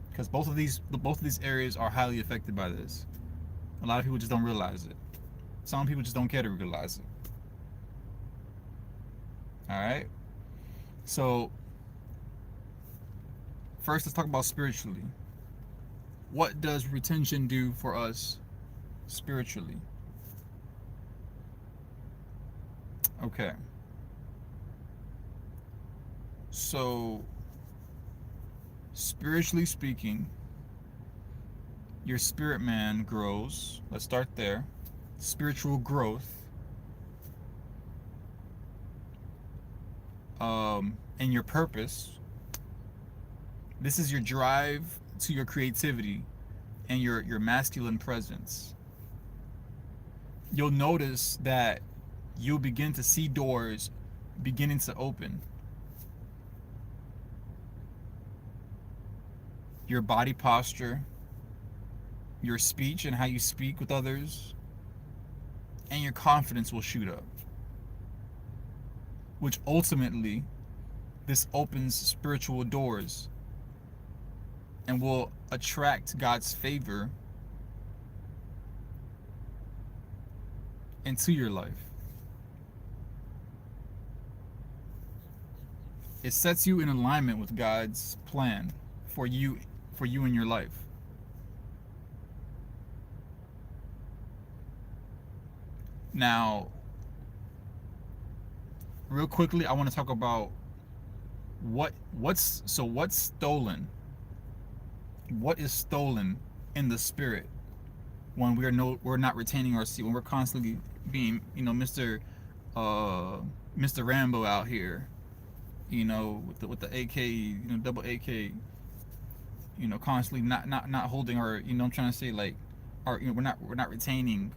Because both of these areas are highly affected by this. A lot of people just don't realize it. Some people just don't care to realize it. All right? So, first, let's talk about spiritually. What does retention do for us spiritually? Okay. So, spiritually speaking, your spirit man grows. Let's start there. Spiritual growth. And your purpose. This is your drive to your creativity and your masculine presence. You'll notice that you'll begin to see doors beginning to open. Your body posture, your speech and how you speak with others, and your confidence will shoot up. Which ultimately, this opens spiritual doors and will attract God's favor into your life. It sets you in alignment with God's plan for you in your life. Now, real quickly, I want to talk about what's stolen. What is stolen in the spirit when we're not retaining our seed, when we're constantly being, Mr. Rambo out here, with the AK, double AK, constantly not holding our, I'm trying to say, like, our, we're not retaining.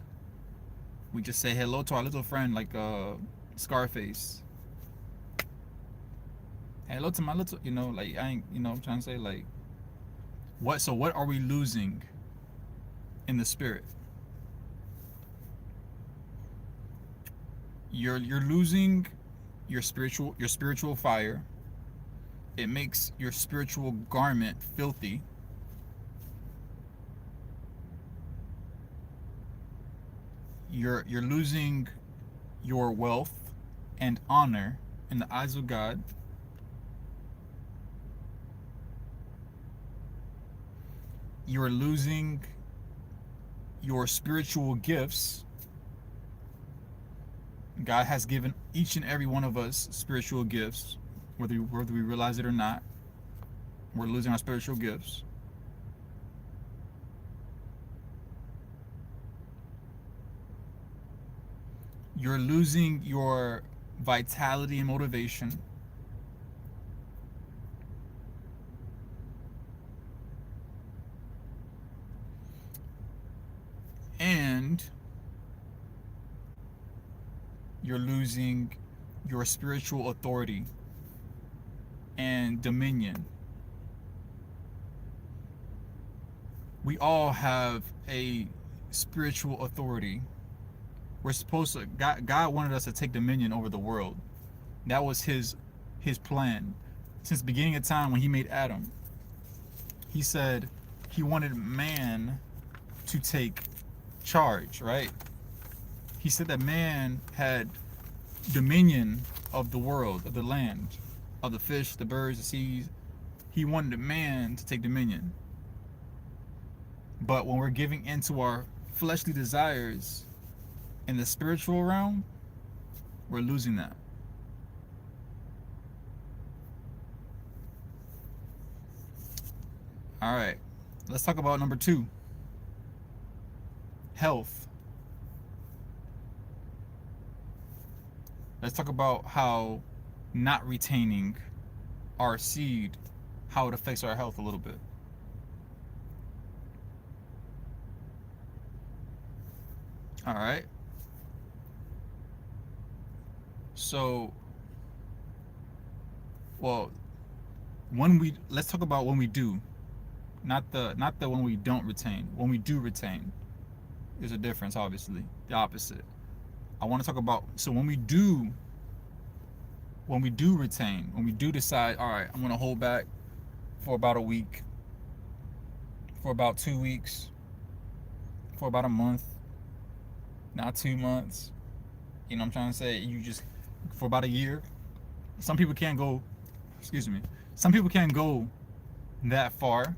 We just say hello to our little friend, like Scarface. Hello to my little, like, I ain't, I'm trying to say, like, what are we losing in the spirit? You're losing your spiritual fire. It makes your spiritual garment filthy. You're losing your wealth and honor in the eyes of God. You're losing your spiritual gifts. God has given each and every one of us spiritual gifts, whether we realize it or not. We're losing our spiritual gifts. You're losing your vitality and motivation. And you're losing your spiritual authority and dominion. We all have a spiritual authority. We're supposed to, God wanted us to take dominion over the world. That was his plan. Since the beginning of time when he made Adam, he said he wanted man to take charge, right? He said that man had dominion of the world, of the land, of the fish, the birds, the seas. He wanted man to take dominion. But when we're giving into our fleshly desires in the spiritual realm, we're losing that. All right, let's talk about number 2. Health. Let's talk about how not retaining our seed, how it affects our health a little bit. All right. So, well, let's talk about when we do, not the when we don't retain. When we do retain, there's a difference, obviously. The opposite. I want to talk about, so when we do retain, when we do decide, all right, I'm going to hold back for about a week, for about 2 weeks, for about a month, not 2 months. You know what I'm trying to say? You just, for about a year. Some people can't go, some people can't go that far,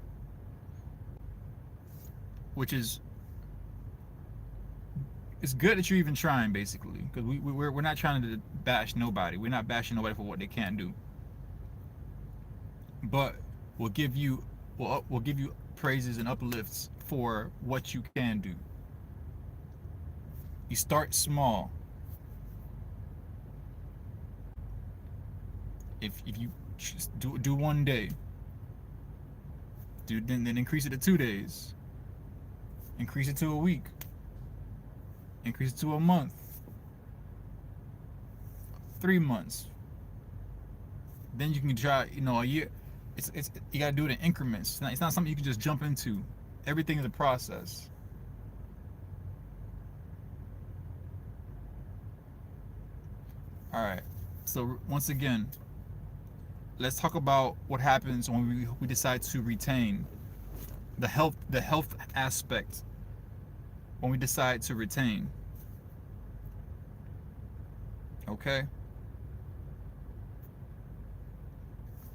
which is, it's good that you're even trying, basically, because we're not trying to bash nobody. We're not bashing nobody for what they can't do. But will give you will give you praises and uplifts for what you can do. You start small. If you just do 1 day, then increase it to 2 days, increase it to a week, increase it to a month, 3 months. Then you can try, a year. It's you gotta do it in increments. It's not something you can just jump into. Everything is a process. All right. So once again, let's talk about what happens when we decide to retain the health aspect. When we decide to retain, okay.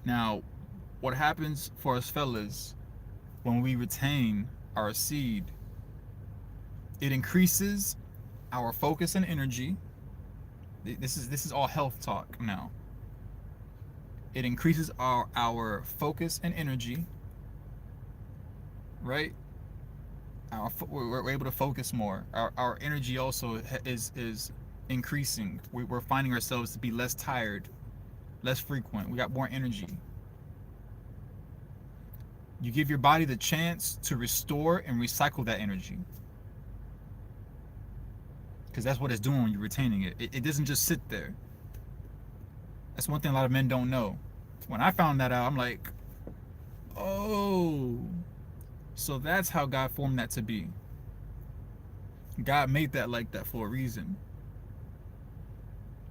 Now, what happens for us fellas when we retain our seed? It increases our focus and energy. This is all health talk now. It increases our focus and energy, right? We're able to focus more. Our energy also is increasing. We're finding ourselves to be less tired, less frequent. We got more energy. You give your body the chance to restore and recycle that energy, because that's what it's doing when you're retaining it. It doesn't just sit there. That's one thing a lot of men don't know. When I found that out, I'm like, oh, so that's how God formed that to be. God made that like that for a reason.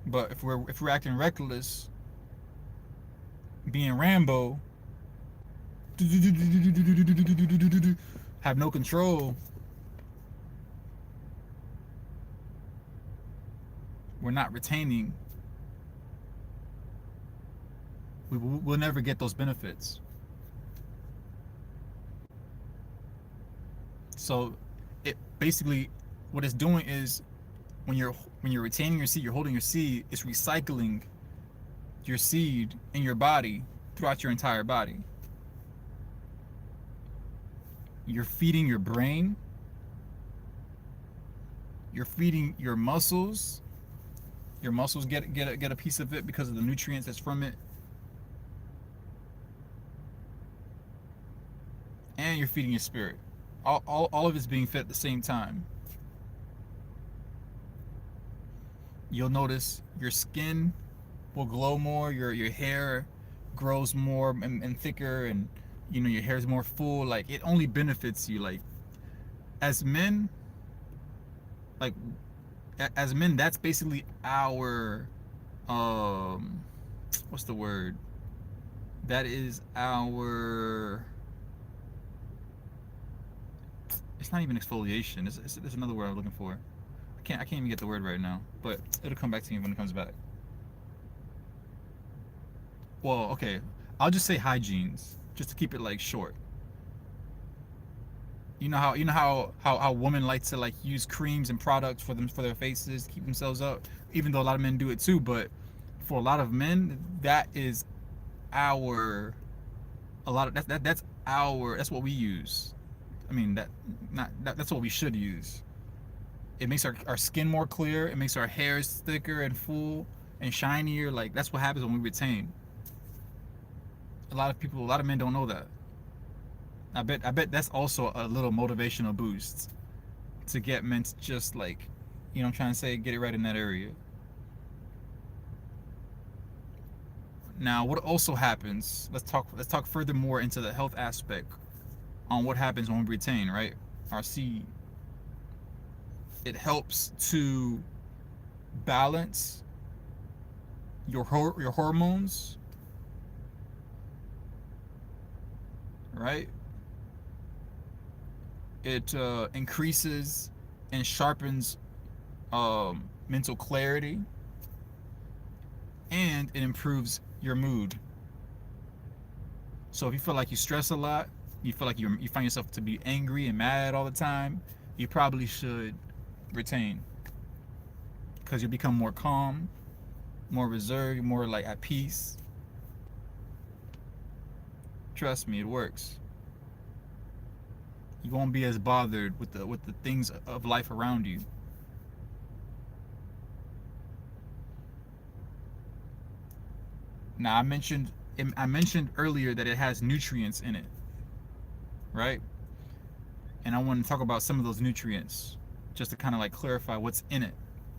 But if we're acting reckless, being Rambo, have no control, we're not retaining. We'll never get those benefits. So it basically, what it's doing is, when you're retaining your seed, you're holding your seed, it's recycling your seed in your body throughout your entire body. You're feeding your brain, you're feeding your muscles. Your muscles get a piece of it because of the nutrients that's from it. And you're feeding your spirit. All of it's being fed at the same time. You'll notice your skin will glow more, your hair grows more and thicker, and your hair is more full. Like, it only benefits you. Like, as men, like as men, that's basically our what's the word? That is our, it's not even exfoliation. It's another word I'm looking for. I can't even get the word right now, but it'll come back to me when it comes back. Well, okay, I'll just say hygienes, just to keep it like short. You know how women like to like use creams and products for their faces to keep themselves up, even though a lot of men do it too. But for a lot of men, that is our, a lot of that's what we use. I mean, that's what we should use. It makes our skin more clear. It makes our hairs thicker and full and shinier. Like, that's what happens when we retain. A lot of men don't know that. I bet that's also a little motivational boost to get men to just, like, I'm trying to say, get it right in that area. Now, what also happens? Let's talk furthermore into the health aspect on what happens when we retain, right? Our seed. It helps to balance your hormones, right? It increases and sharpens mental clarity, and it improves your mood. So if you feel like you stress a lot, you feel like you find yourself to be angry and mad all the time, you probably should retain, because you'll become more calm, more reserved, more like at peace. Trust me, it works. You won't be as bothered with the things of life around you. Now I mentioned earlier that it has nutrients in it, right? And I want to talk about some of those nutrients just to kind of like clarify what's in it,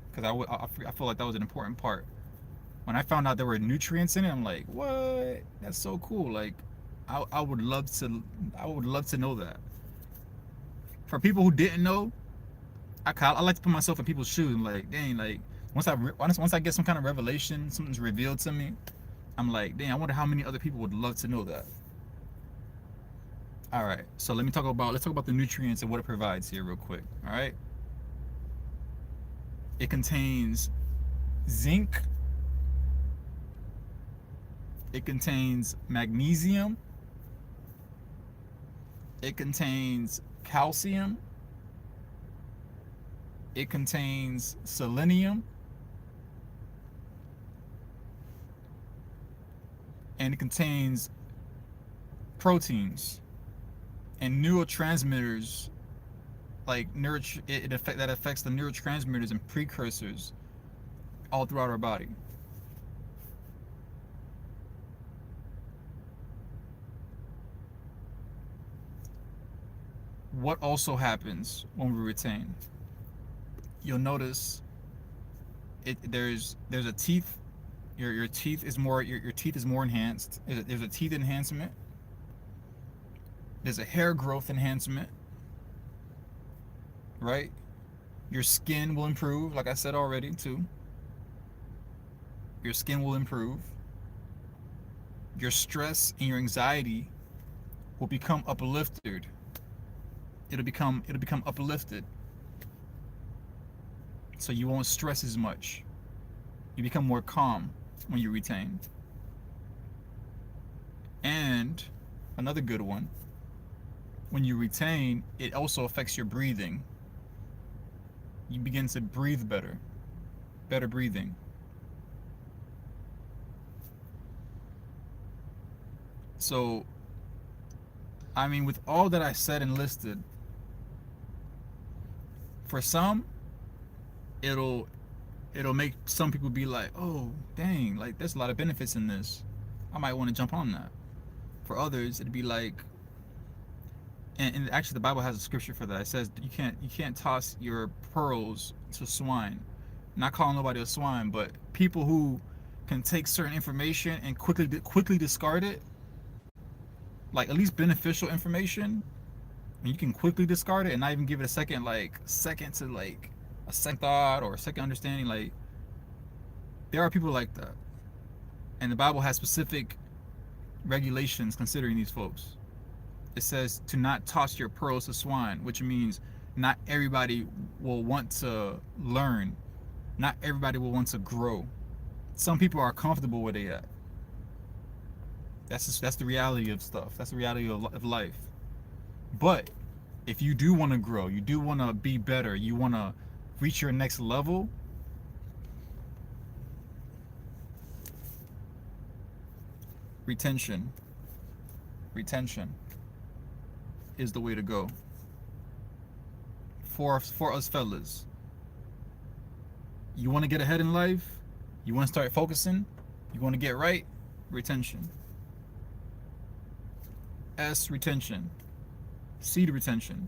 because I feel like that was an important part. When I found out there were nutrients in it, I'm like, what? That's so cool. Like, I would love to know that. For people who didn't know, I like to put myself in people's shoes. And like, dang, like once I get some kind of revelation, something's revealed to me, I'm like, dang, I wonder how many other people would love to know that. All right, so let's talk about the nutrients and what it provides here real quick. All right, it contains zinc, it contains magnesium, it contains calcium, it contains selenium, and it contains proteins and neurotransmitters, like that affects the neurotransmitters and precursors all throughout our body. What also happens when we retain? You'll notice there's a teeth. Your teeth is more enhanced. There's a teeth enhancement. There's a hair growth enhancement, right? Your skin will improve, like I said already, too. Your skin will improve. Your stress and your anxiety will become uplifted. It'll become uplifted. So you won't stress as much. You become more calm when you retain. And another good one, when you retain, it also affects your breathing. You begin to breathe better breathing. So, I mean, with all that I said and listed, for some, it'll make some people be like, oh, dang, like there's a lot of benefits in this. I might want to jump on that. For others, it'd be like, and actually the Bible has a scripture for that. It says you can't toss your pearls to swine. Not calling nobody a swine, but people who can take certain information and quickly discard it, like at least beneficial information, and you can quickly discard it and not even give it a second to like a second thought or a second understanding. Like, there are people like that, and the Bible has specific regulations considering these folks. It says to not toss your pearls to swine, which means not everybody will want to learn. Not everybody will want to grow. Some people are comfortable where they at. That's the reality of stuff. That's the reality of life. But if you do want to grow, you do want to be better, you want to reach your next level, retention is the way to go for us fellas. You want to get ahead in life, you want to start focusing, you want to get right, retention. S, retention. C, retention.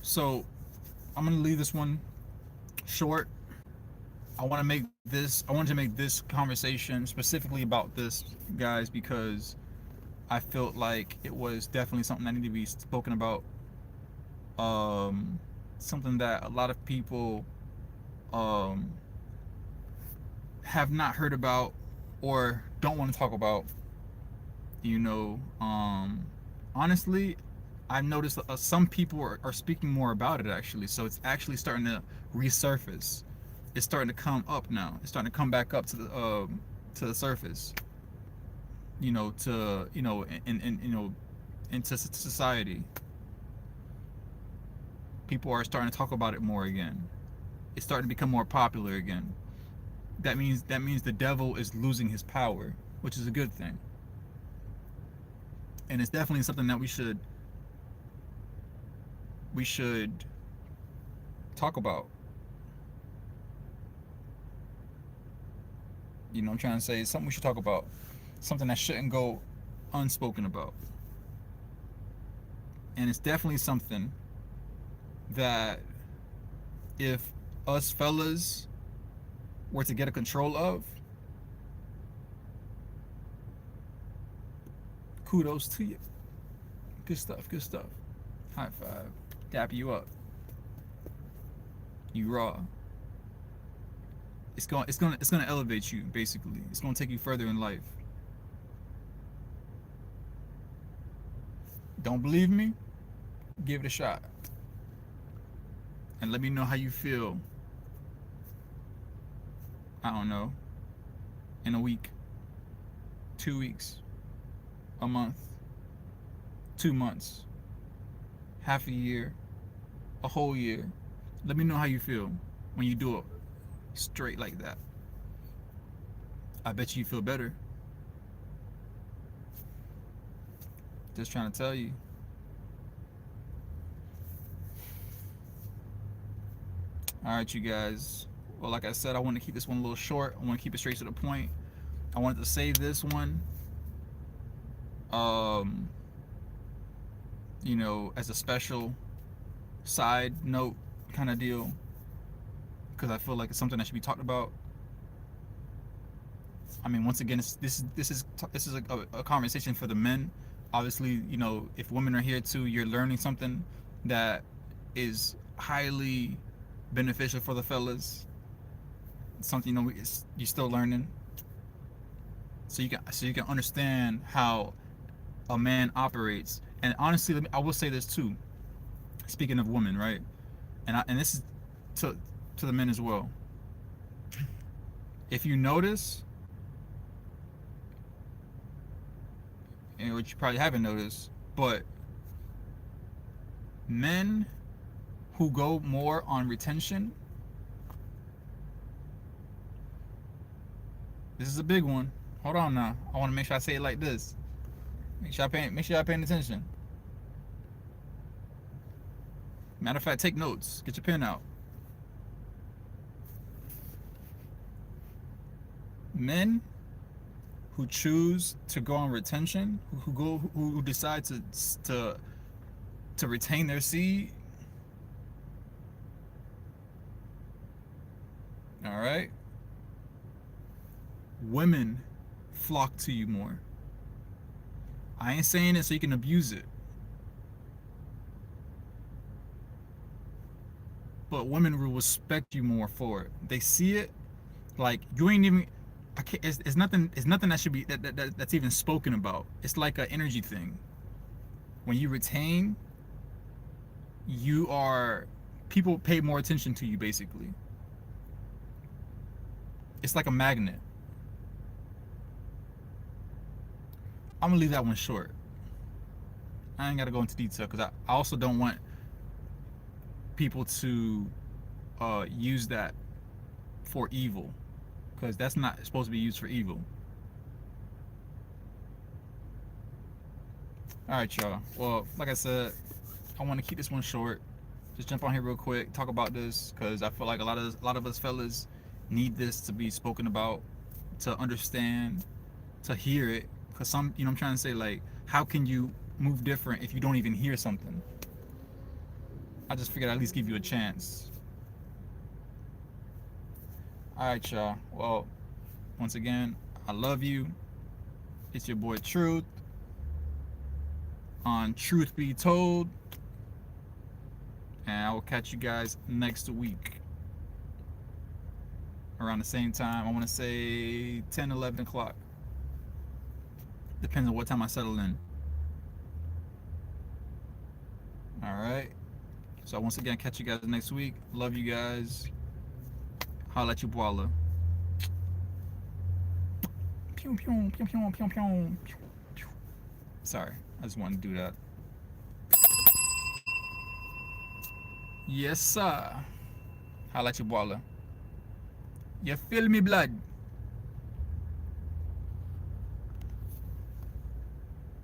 So I'm gonna leave this one short. I wanted to make this conversation specifically about this, guys, because I felt like it was definitely something that needed to be spoken about. Something that a lot of people have not heard about or don't want to talk about. Honestly, I've noticed some people are speaking more about it, actually. So it's actually starting to resurface. It's starting to come up now. It's starting to come back up to the surface. Into society. People are starting to talk about it more again. It's starting to become more popular again. That means the devil is losing his power, which is a good thing. And it's definitely something that we should talk about. You know what I'm trying to say? It's something we should talk about. Something that shouldn't go unspoken about. And it's definitely something that if us fellas were to get a control of, kudos to you. Good stuff, good stuff. High five. Dap you up. You raw. It's gonna elevate you, basically. It's gonna take you further in life. Don't believe me? Give it a shot. And let me know how you feel. I don't know. In a week, 2 weeks, a month, 2 months, half a year, a whole year. Let me know how you feel when you do it straight like that. I bet you feel better. Just trying to tell you. All right, you guys. Well, like I said, I want to keep this one a little short. I want to keep it straight to the point. I wanted to save this one, you know, as a special side note kind of deal, because I feel like it's something that should be talked about. I mean, once again, this is a conversation for the men. Obviously, you know, if women are here too, you're learning something that is highly beneficial for the fellas. Something, you know, you're still learning, so you can understand how a man operates. And honestly, I will say this too. Speaking of women, right? And this is to the men as well. If you notice, and which you probably haven't noticed, but men who go more on retention, this is a big one. Hold on now. I want to make sure I say it like this. Make sure y'all paying attention. Matter of fact, take notes. Get your pen out. Men who choose to go on retention, who decide to retain their seed. All right. Women flock to you more. I ain't saying it so you can abuse it, but women will respect you more for it. They see it like you ain't even. I can't. It's nothing. It's nothing that should be that's even spoken about. It's like an energy thing. When you retain, people pay more attention to you. Basically, it's like a magnet. I'm gonna leave that one short. I ain't gotta go into detail because I also don't want people to use that for evil, because that's not supposed to be used for evil. All right, y'all. Well, like I said, I want to keep this one short. Just jump on here real quick, talk about this, because I feel like a lot of us fellas need this to be spoken about, to understand, to hear it. Because some, you know, I'm trying to say, like, how can you move different if you don't even hear something? I just figured I'd at least give you a chance. All right, y'all. Well, once again, I love you. It's your boy Truth on Truth Be Told. And I will catch you guys next week around the same time. I want to say 10, 11 o'clock. Depends on what time I settle in. All right. So once again, catch you guys next week. Love you guys. Holla at you, Boala. Pew, pew, pew, pew, pew, pew. Sorry, I just wanted to do that. Yes, sir. Holla at your baller. You feel me, blood?